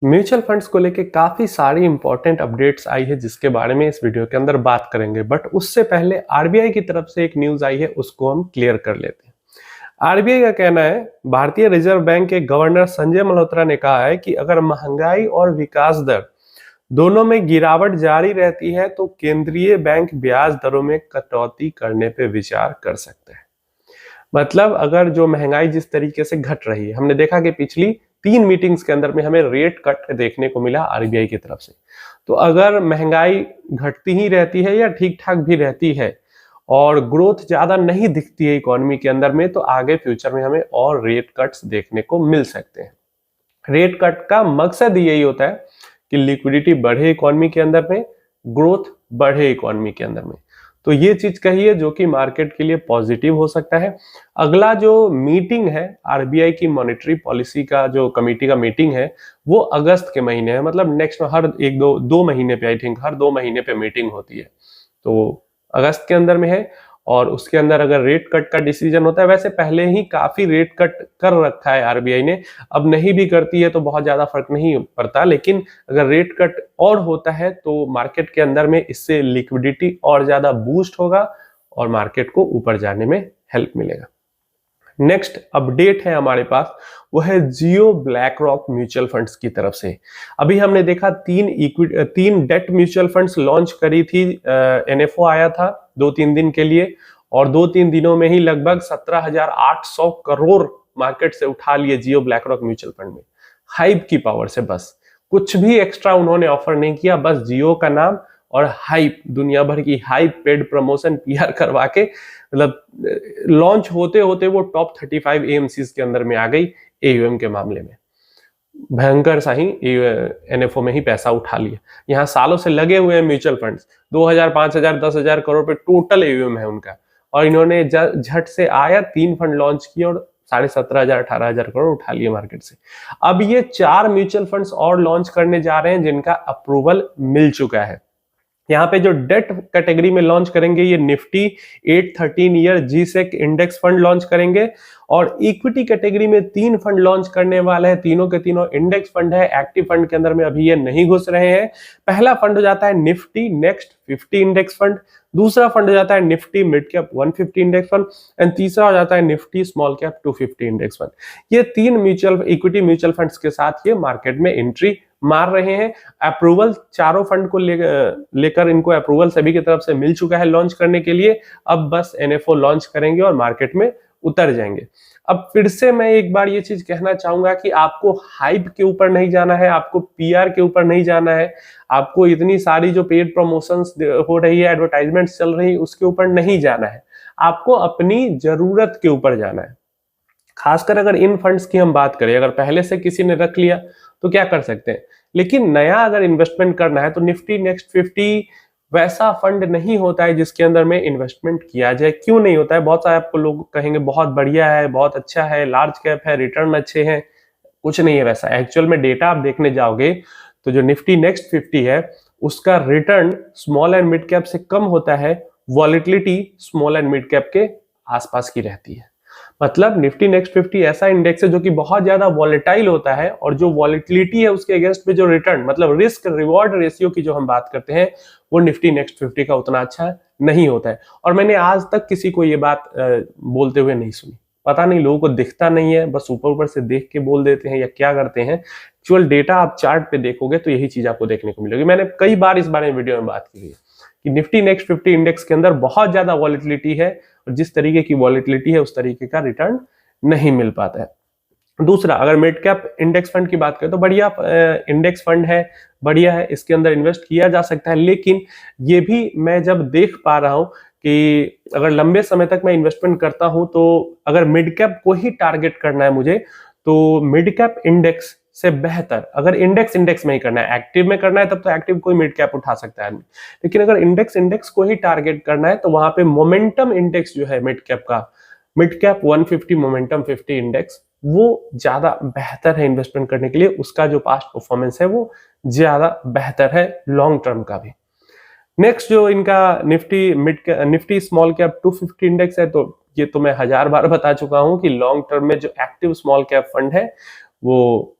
Mutual funds को लेके काफी सारी इंपॉर्टेंट अपडेट्स आई है जिसके बारे में इस वीडियो के अंदर बात करेंगे। बट उससे पहले आरबीआई की तरफ से एक न्यूज आई है, उसको हम क्लियर कर लेते हैं। आरबीआई का कहना है, भारतीय रिजर्व बैंक के गवर्नर संजय मल्होत्रा ने कहा है कि अगर महंगाई और विकास दर दोनों में गिरावट जारी रहती है तो केंद्रीय बैंक ब्याज दरों में कटौती करने पर विचार कर सकते हैं। मतलब अगर जो महंगाई जिस तरीके से घट रही है, हमने देखा कि पिछली 3 मीटिंग्स के अंदर में हमें रेट कट देखने को मिला आरबीआई की तरफ से। तो अगर महंगाई घटती ही रहती है या ठीक ठाक भी रहती है और ग्रोथ ज्यादा नहीं दिखती है इकोनॉमी के अंदर में, तो आगे फ्यूचर में हमें और रेट कट्स देखने को मिल सकते हैं। रेट कट का मकसद यही होता है कि लिक्विडिटी बढ़े इकोनॉमी के अंदर में, ग्रोथ बढ़े इकोनॉमी के अंदर में। तो ये चीज कही है जो कि मार्केट के लिए पॉजिटिव हो सकता है। अगला जो मीटिंग है आरबीआई की मॉनेटरी पॉलिसी का जो कमेटी का मीटिंग है, वो अगस्त के महीने है। मतलब नेक्स्ट हर एक दो महीने पे, आई थिंक हर 2 महीने पे मीटिंग होती है। तो अगस्त के अंदर में है और उसके अंदर अगर रेट कट का डिसीजन होता है, वैसे पहले ही काफी रेट कट कर रखा है आरबीआई ने, अब नहीं भी करती है तो बहुत ज्यादा फर्क नहीं पड़ता। लेकिन अगर रेट कट और होता है तो मार्केट के अंदर में इससे लिक्विडिटी और ज्यादा बूस्ट होगा और मार्केट को ऊपर जाने में हेल्प मिलेगा। नेक्स्ट अपडेट है हमारे पास, वो है जियो ब्लैक रॉक म्यूचुअल फंड्स की तरफ से। अभी हमने देखा तीन डेट म्यूचुअल फंड्स लॉन्च करी थी, एनएफओ आया था 2-3 दिन के लिए और 2-3 दिनों में ही लगभग 17,800 करोड़ मार्केट से उठा लिए जियो ब्लैक रॉक म्यूचुअल फंड में। हाइप की पावर से, बस कुछ भी एक्स्ट्रा उन्होंने ऑफर नहीं किया, बस जियो का नाम और हाइप, दुनिया भर की हाइप, पेड प्रमोशन, पीआर करवा के मतलब लॉन्च होते होते वो टॉप 35 एएमसीज के अंदर में आ गई एयूएम के मामले में। भयंकर सा ही एनएफओ में ही पैसा उठा लिया। यहाँ सालों से लगे हुए हैं म्यूचुअल फंड्स, 2,000, 5,000, 10,000 करोड़ पे टोटल एयूएम है उनका, और इन्होंने झट से आया 3 फंड लॉन्च किए और 17,500, 18,000 करोड़ उठा लिए मार्केट से। अब ये 4 म्यूचुअल फंड्स और लॉन्च करने जा रहे हैं जिनका अप्रूवल मिल चुका है। यहाँ पे जो डेट कैटेगरी में लॉन्च करेंगे ये Nifty 813 year G-sec index fund launch करेंगे, और इक्विटी कैटेगरी में 3 फंड लॉन्च करने वाले हैं। तीनों के तीनों इंडेक्स फंड है। एक्टिव फंड के अंदर में अभी ये नहीं घुस रहे हैं। पहला फंड हो जाता है निफ्टी नेक्स्ट 50 इंडेक्स फंड, दूसरा फंड हो जाता है Nifty mid cap 150 index fund, and तीसरा हो जाता है Nifty small cap 250 index fund. ये 3 इक्विटी म्यूचुअल फंड्स के साथ ये मार्केट में एंट्री मार रहे हैं। अप्रूवल चारों फंड को लेकर इनको अप्रूवल सभी की तरफ से मिल चुका है लॉन्च करने के लिए। अब बस एनएफओ लॉन्च करेंगे और मार्केट में उतर जाएंगे। अब फिर से मैं एक बार ये चीज कहना चाहूंगा कि आपको हाइप के ऊपर नहीं जाना है, आपको पीआर के ऊपर नहीं जाना है, आपको इतनी सारी जो पेड प्रमोशंस हो रही है, एडवर्टाइजमेंट्स चल रही है, उसके ऊपर नहीं जाना है। आपको अपनी जरूरत के ऊपर जाना है। खासकर अगर इन फंड्स की हम बात करें, अगर पहले से किसी ने रख लिया तो क्या कर सकते हैं, लेकिन नया अगर इन्वेस्टमेंट करना है तो निफ्टी नेक्स्ट 50 वैसा फंड नहीं होता है जिसके अंदर में इन्वेस्टमेंट किया जाए। क्यों नहीं होता है? बहुत सारे आपको लोग कहेंगे बहुत बढ़िया है, बहुत अच्छा है, लार्ज कैप है, रिटर्न अच्छे हैं। कुछ नहीं है वैसा। एक्चुअल में डेटा आप देखने जाओगे तो जो निफ्टी नेक्स्ट 50 है उसका return small and mid cap से कम होता है, volatility small and mid cap के आसपास की रहती है। मतलब निफ्टी नेक्स्ट 50 ऐसा इंडेक्स है जो कि बहुत ज्यादा वॉलेटाइल होता है, और जो वॉलेटिलिटी है उसके अगेंस्ट में जो रिटर्न, मतलब रिस्क रिवॉर्ड रेशियो की जो हम बात करते हैं, वो निफ्टी नेक्स्ट 50 का उतना अच्छा नहीं होता है। और मैंने आज तक किसी को ये बात बोलते हुए नहीं सुनी। पता नहीं, लोगों को दिखता नहीं है, बस ऊपर ऊपर से देख के बोल देते हैं या क्या करते हैं। एक्चुअल डेटा आप चार्ट पे देखोगे तो यही चीज आपको देखने को मिलेगी। मैंने कई बार इस बारे में वीडियो में बात की है कि निफ्टी नेक्स्ट 50 इंडेक्स के अंदर बहुत ज्यादा वॉलेटिलिटी है, और जिस तरीके की वॉलेटिलिटी है उस तरीके का रिटर्न नहीं मिल पाता है। दूसरा, अगर मिड कैप इंडेक्स फंड की बात करें तो बढ़िया इंडेक्स फंड है, बढ़िया है, इसके अंदर इन्वेस्ट किया जा सकता है। लेकिन ये भी मैं जब देख पा रहा हूं कि अगर लंबे समय तक मैं इन्वेस्टमेंट करता हूं तो अगर मिड कैप को ही टारगेट करना है मुझे, तो मिड कैप इंडेक्स से बेहतर, अगर इंडेक्स में ही करना है, एक्टिव में करना है तब तो एक्टिव कोई मिड कैप उठा सकता है, लेकिन अगर इंडेक्स को ही टारगेट करना है तो वहां पे मोमेंटम इंडेक्स जो है मिड कैप का, मिड कैप 150 मोमेंटम 50 इंडेक्स, वो ज्यादा बेहतर है इन्वेस्टमेंट करने के लिए। उसका जो पास्ट परफॉर्मेंस है वो ज्यादा बेहतर है लॉन्ग टर्म का भी। नेक्स्ट जो इनका निफ्टी स्मॉल कैप 250 इंडेक्स है, तो ये तो मैं 1000 बार बता चुका हूं कि लॉन्ग टर्म में जो एक्टिव स्मॉल कैप फंड है वो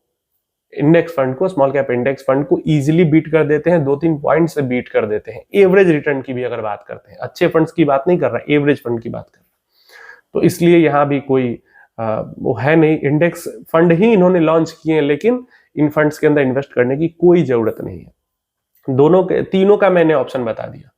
इंडेक्स फंड को, स्मॉल कैप इंडेक्स फंड को इजीली बीट कर देते हैं, 2-3 पॉइंट से बीट कर देते हैं। एवरेज रिटर्न की भी अगर बात करते हैं, अच्छे फंड्स की बात नहीं कर रहा, एवरेज फंड की बात कर रहा। तो इसलिए यहाँ भी कोई वो है नहीं, इंडेक्स फंड ही इन्होंने लॉन्च किए हैं, लेकिन इन फंड्स के अंदर इन्वेस्ट करने की कोई जरूरत नहीं है। दोनों के, तीनों का मैंने ऑप्शन बता दिया।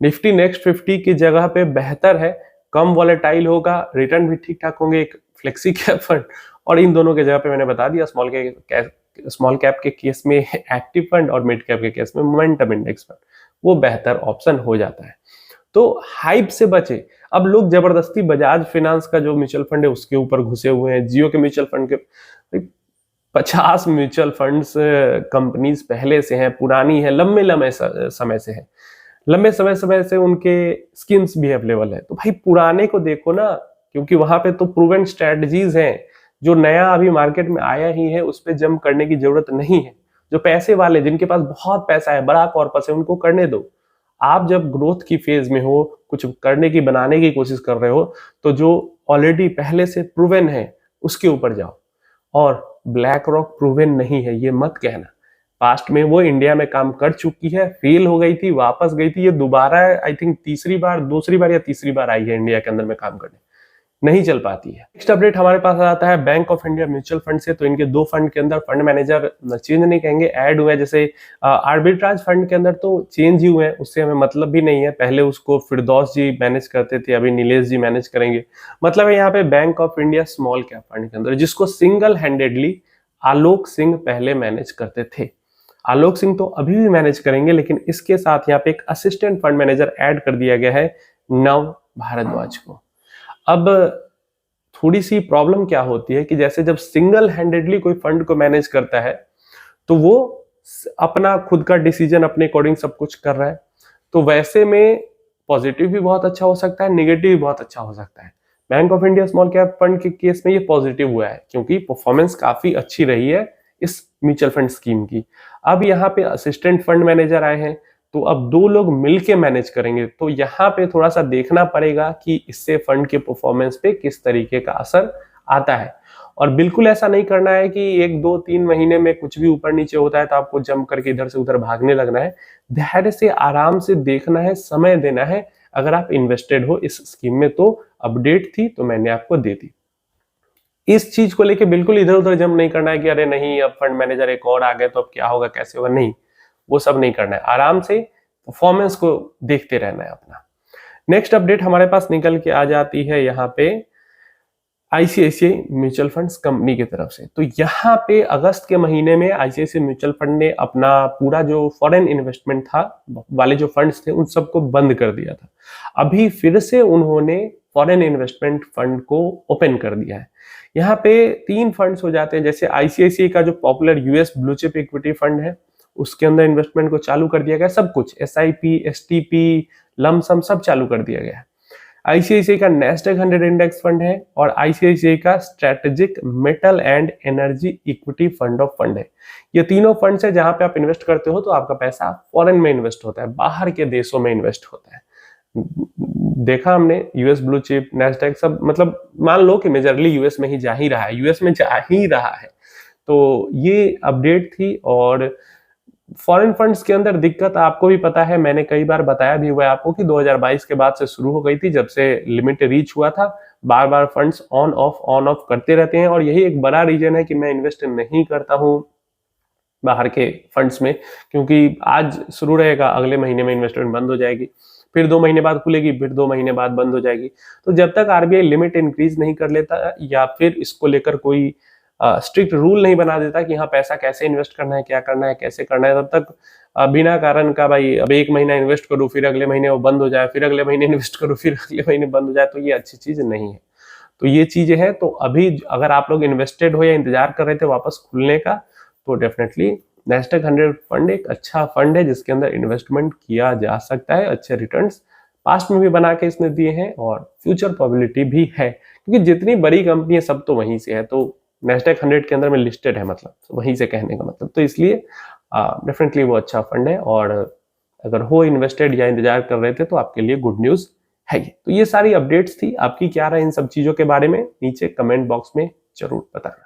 निफ्टी नेक्स्ट 50 की जगह पे बेहतर है, कम वॉलेटाइल होगा, रिटर्न भी ठीक ठाक होंगे, एक फ्लेक्सी कैप फंड। और इन दोनों के जगह पे मैंने बता दिया स्मॉल कैप के केस में एक्टिव फंड और मिड कैप के केस में मोमेंटम इंडेक्स फंड, वो बेहतर ऑप्शन हो जाता है। तो हाइप से बचे। अब लोग जबरदस्ती बजाज फाइनेंस का जो म्यूचुअल फंड है उसके ऊपर घुसे हुए हैं, जियो के म्यूचुअल फंड के 50 म्यूचुअल फंड्स कंपनीज पहले से हैं, पुरानी है, लंबे समय से है, लंबे समय से उनके स्कीम्स भी अवेलेबल है। तो भाई पुराने को देखो ना, क्योंकि वहां पे तो प्रूवन स्ट्रेटजीज हैं। जो नया अभी मार्केट में आया ही है उस पर जंप करने की जरूरत नहीं है। जो पैसे वाले, जिनके पास बहुत पैसा है, बड़ा कॉर्पस है, उनको करने दो। आप जब ग्रोथ की फेज में हो, कुछ करने की, बनाने की कोशिश कर रहे हो, तो जो ऑलरेडी पहले से प्रूवन है उसके ऊपर जाओ। और ब्लैक रॉक प्रूवन नहीं है ये मत कहना। पास्ट में वो इंडिया में काम कर चुकी है, फेल हो गई थी, वापस गई थी, ये दोबारा आई थिंक दूसरी बार या तीसरी बार आई है इंडिया के अंदर में काम करने, नहीं चल पाती है। नेक्स्ट अपडेट हमारे पास आता है bank of India mutual fund से। तो इनके 2 फंड के अंदर फंड मैनेजर चेंज नहीं कहेंगे, ऐड हुए। जैसे आर्बिट्राज फंड के अंदर तो चेंज ही हुए हैं, उससे हमें मतलब भी नहीं है। पहले उसको फिरदौस जी मैनेज करते थे, अभी नीलेश जी मैनेज करेंगे। मतलब है यहाँ पे bank of India small cap fund के अंदर, जिसको सिंगल हैंडेडली आलोक सिंह पहले मैनेज करते थे। आलोक सिंह तो अभी भी मैनेज करेंगे, लेकिन इसके साथ यहाँ पे एक असिस्टेंट फंड मैनेजर ऐड कर दिया गया है, नव भारद्वाज को। अब थोड़ी सी प्रॉब्लम क्या होती है कि जैसे जब सिंगल हैंडेडली कोई फंड को मैनेज करता है तो वो अपना खुद का डिसीजन अपने अकॉर्डिंग सब कुछ कर रहा है, तो वैसे में पॉजिटिव भी बहुत अच्छा हो सकता है, नेगेटिव भी बहुत अच्छा हो सकता है। Bank of India small cap fund के केस में ये पॉजिटिव हुआ है, क्योंकि परफॉर्मेंस काफी अच्छी रही है इस म्यूचुअल फंड स्कीम की। अब यहाँ पे असिस्टेंट फंड मैनेजर आए हैं, तो अब 2 लोग मिलके मैनेज करेंगे, तो यहाँ पे थोड़ा सा देखना पड़ेगा कि इससे फंड के परफॉर्मेंस पे किस तरीके का असर आता है। और बिल्कुल ऐसा नहीं करना है कि 1-2-3 महीने में कुछ भी ऊपर नीचे होता है तो आपको जंप करके इधर से उधर भागने लगना है। धैर्य से आराम से देखना है, समय देना है। अगर आप इन्वेस्टेड हो इस स्कीम में तो अपडेट थी तो मैंने आपको दे दी। इस चीज को लेके बिल्कुल इधर उधर जंप नहीं करना है कि अरे नहीं अब फंड मैनेजर एक और आ गए तो अब क्या होगा, कैसे होगा, नहीं, वो सब नहीं करना है। आराम से परफॉर्मेंस को देखते रहना है अपना। नेक्स्ट अपडेट हमारे पास निकल के आ जाती है यहाँ पे आईसीआईसीआई म्यूचुअल फंड्स कंपनी की तरफ से। तो यहाँ पे अगस्त के महीने में आईसीआईसीआई म्यूचुअल फंड ने अपना पूरा जो फॉरेन इन्वेस्टमेंट था वाले जो फंड्स थे उन सबको बंद कर दिया था। अभी फिर से उन्होंने फॉरेन इन्वेस्टमेंट फंड को ओपन कर दिया है। यहाँ पे 3 फंड्स हो जाते हैं। जैसे आईसीआईसीआई का जो popular US blue chip equity fund है उसके अंदर इन्वेस्टमेंट को चालू कर दिया गया, सब कुछ एसआईपी, एसटीपी, लमसम सब चालू कर दिया गया है। आईसीआईसीआई का नेस्डैक 100 इंडेक्स फंड है और आईसीआईसीआई का strategic metal and energy equity fund of fund है। ये तीनों फंड्स है जहां पे आप इन्वेस्ट करते हो तो आपका पैसा फॉरेन में इन्वेस्ट होता है, बाहर के देशों में इन्वेस्ट होता है। देखा हमने यूएस ब्लू चिप, नेस्डैक सब, मतलब मान लो कि मेजरली यूएस में ही जा ही रहा है, यूएस में जा ही रहा है। तो ये अपडेट थी। और फॉरेन फंड्स के अंदर दिक्कत आपको भी पता है, मैंने कई बार बताया भी हुआ है आपको कि 2022 के बाद से शुरू हो गई थी, जब से लिमिट रीच हुआ था। बार बार फंड्स ऑन ऑफ करते रहते हैं और यही एक बड़ा रीजन है कि मैं इन्वेस्ट नहीं करता हूं बाहर के फंड्स में, क्योंकि आज शुरू रहेगा, अगले महीने में इन्वेस्टमेंट बंद हो जाएगी, फिर 2 महीने बाद खुलेगी, फिर 2 महीने बाद बंद हो जाएगी। तो जब तक आरबीआई लिमिट इंक्रीज नहीं कर लेता या फिर इसको लेकर कोई स्ट्रिक्ट रूल नहीं बना देता कि हाँ पैसा कैसे इन्वेस्ट करना है, क्या करना है, कैसे करना है, तब तक बिना कारण का भाई अब 1 महीना इन्वेस्ट करूँ फिर अगले महीने वो बंद हो जाए, फिर अगले महीने इन्वेस्ट करूँ फिर अगले महीने बंद हो जाए, तो ये अच्छी चीज नहीं है। तो ये चीजें हैं। तो अभी अगर आप लोग इन्वेस्टेड हो या इंतजार कर रहे थे वापस खुलने का, तो डेफिनेटली नेस्डैक 100 फंड एक अच्छा फंड है जिसके अंदर इन्वेस्टमेंट किया जा सकता है। अच्छे रिटर्न्स पास्ट में भी बना के इसने दिए हैं और फ्यूचर प्रोबेबिलिटी भी है, क्योंकि जितनी बड़ी कंपनी है सब तो वहीं से है। तो नेस्डैक 100 के अंदर में लिस्टेड है, मतलब वहीं से कहने का मतलब, तो इसलिए डेफिनेटली वो अच्छा फंड है। और अगर हो इन्वेस्टेड या इंतजार कर रहे थे तो आपके लिए गुड न्यूज है ये। तो ये सारी अपडेट्स थी। आपकी क्या राय इन सब चीजों के बारे में नीचे कमेंट बॉक्स में जरूर बताना।